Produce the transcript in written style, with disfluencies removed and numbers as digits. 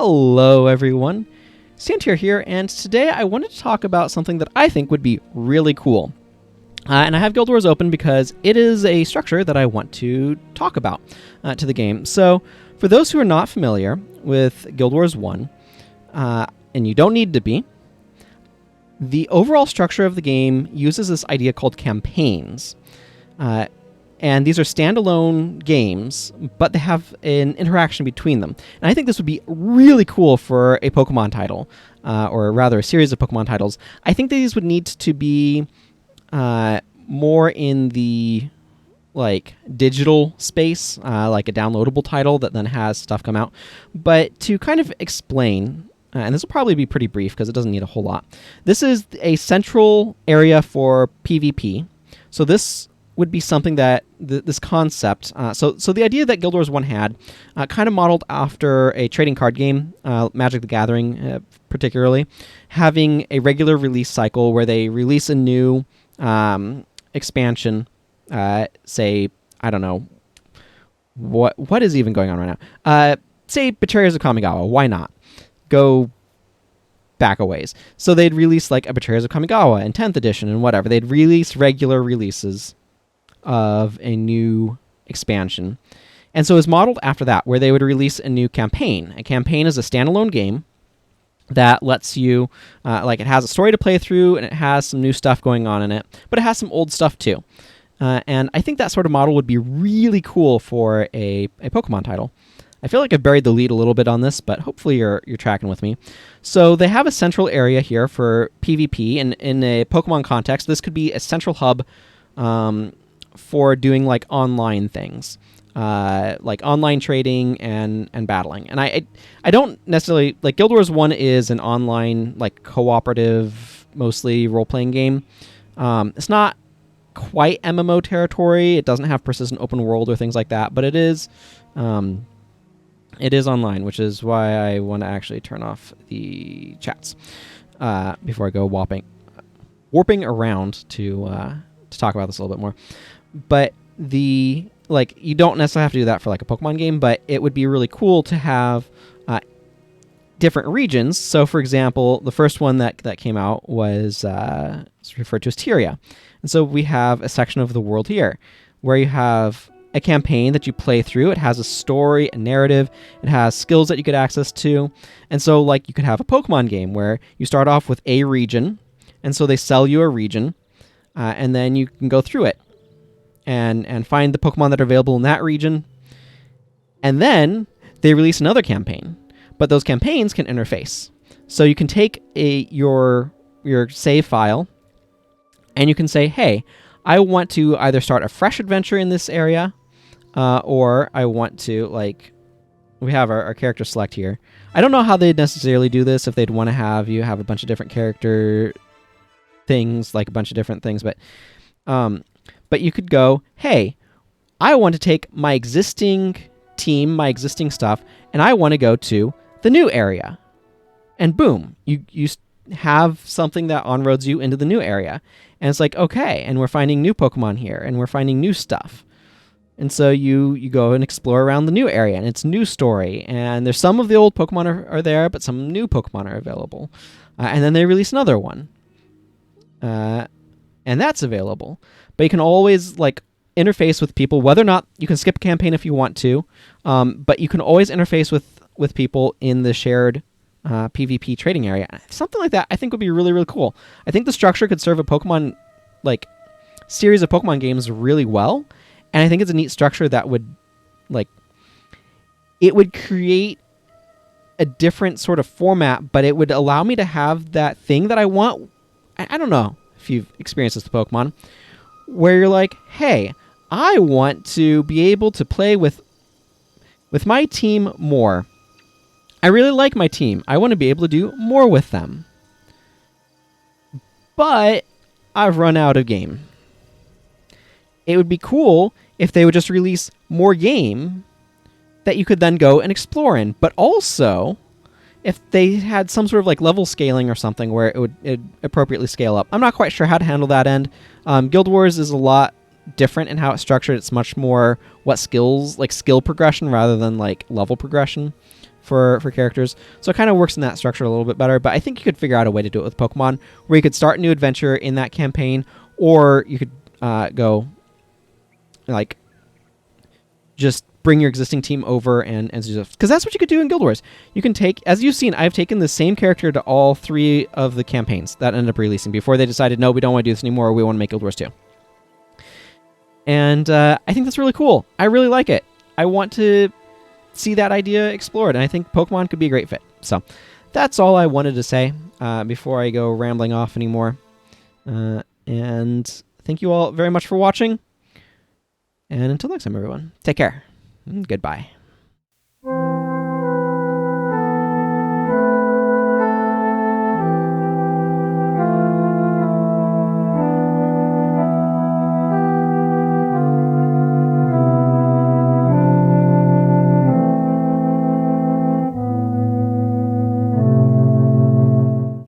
Hello everyone, Santier here, and today I wanted to talk about something that I think would be really cool. And I have Guild Wars open because it is a structure that I want to talk about to the game. So, for those who are not familiar with Guild Wars 1, and you don't need to be, the overall structure of the game uses this idea called campaigns. And these are standalone games, but they have an interaction between them. And I think this would be really cool for a Pokemon title, or rather a series of Pokemon titles. I think these would need to be more in the digital space, like a downloadable title that then has stuff come out. But to kind of explain, and this will probably be pretty brief because it doesn't need a whole lot. This is a central area for PvP. So this would be something that this concept. So the idea that Guild Wars 1 had kind of modeled after a trading card game, Magic the Gathering particularly, having a regular release cycle where they release a new expansion. Say, I don't know, what is even going on right now? Say Betrayers of Kamigawa. Why not? Go back a ways. So they'd release like a Betrayers of Kamigawa in 10th edition and whatever. They'd release regular releases of a new expansion. And so it's modeled after that, where they would release a new campaign. A campaign is a standalone game that lets you, it has a story to play through, and it has some new stuff going on in it, but it has some old stuff too. And I think that sort of model would be really cool for a Pokemon title. I feel like I've buried the lead a little bit on this, but hopefully you're tracking with me. So they have a central area here for PvP, and in a Pokemon context, this could be a central hub for doing like online things, like online trading and battling. And I don't necessarily like Guild Wars 1 is an online like cooperative, mostly role-playing game. It's not quite MMO territory. It doesn't have persistent open world or things like that, but it is online, which is why I want to actually turn off the chats before I go warping around to talk about this a little bit more. But you don't necessarily have to do that for like a Pokemon game, but it would be really cool to have different regions. So, for example, the first one that came out was referred to as Tyria. And so we have a section of the world here where you have a campaign that you play through. It has a story, a narrative. It has skills that you get access to. And so, like, you could have a Pokemon game where you start off with a region, and so they sell you a region, and then you can go through it and find the Pokemon that are available in that region. And then they release another campaign. But those campaigns can interface. So you can take your save file, and you can say, hey, I want to either start a fresh adventure in this area, or I want to, we have our character select here. I don't know how they'd necessarily do this, if they'd want to have you have a bunch of different character things, like a bunch of different things, but you could go, hey, I want to take my existing team, my existing stuff, and I want to go to the new area. And boom, you have something that on-roads you into the new area. And it's like, okay, and we're finding new Pokemon here, and we're finding new stuff. And so you go and explore around the new area, and it's new story. And there's some of the old Pokemon are there, but some new Pokemon are available. And then they release another one. And that's available. But you can always, interface with people, whether or not you can skip a campaign if you want to, but you can always interface with people in the shared PvP trading area. Something like that I think would be really, really cool. I think the structure could serve a Pokemon, series of Pokemon games really well, and I think it's a neat structure that would, it would create a different sort of format, but it would allow me to have that thing that I want. I don't know if you've experienced this with Pokemon, where you're like, hey, I want to be able to play with my team more. I really like my team. I want to be able to do more with them. But I've run out of game. It would be cool if they would just release more game that you could then go and explore in. But also, if they had some sort of level scaling or something where it would appropriately scale up. I'm not quite sure how to handle that end. Guild Wars is a lot different in how it's structured. It's much more what skills, skill progression rather than level progression. for characters. So it kind of works in that structure a little bit better. But I think you could figure out a way to do it with Pokemon, where you could start a new adventure in that campaign, or you could go like just bring your existing team over and do stuff. Because that's what you could do in Guild Wars. You can take, as you've seen, I've taken the same character to all 3 of the campaigns that ended up releasing before they decided, no, we don't want to do this anymore. We want to make Guild Wars 2. And I think that's really cool. I really like it. I want to see that idea explored, and I think Pokemon could be a great fit. So that's all I wanted to say before I go rambling off anymore. And thank you all very much for watching. And until next time, everyone, take care. Goodbye.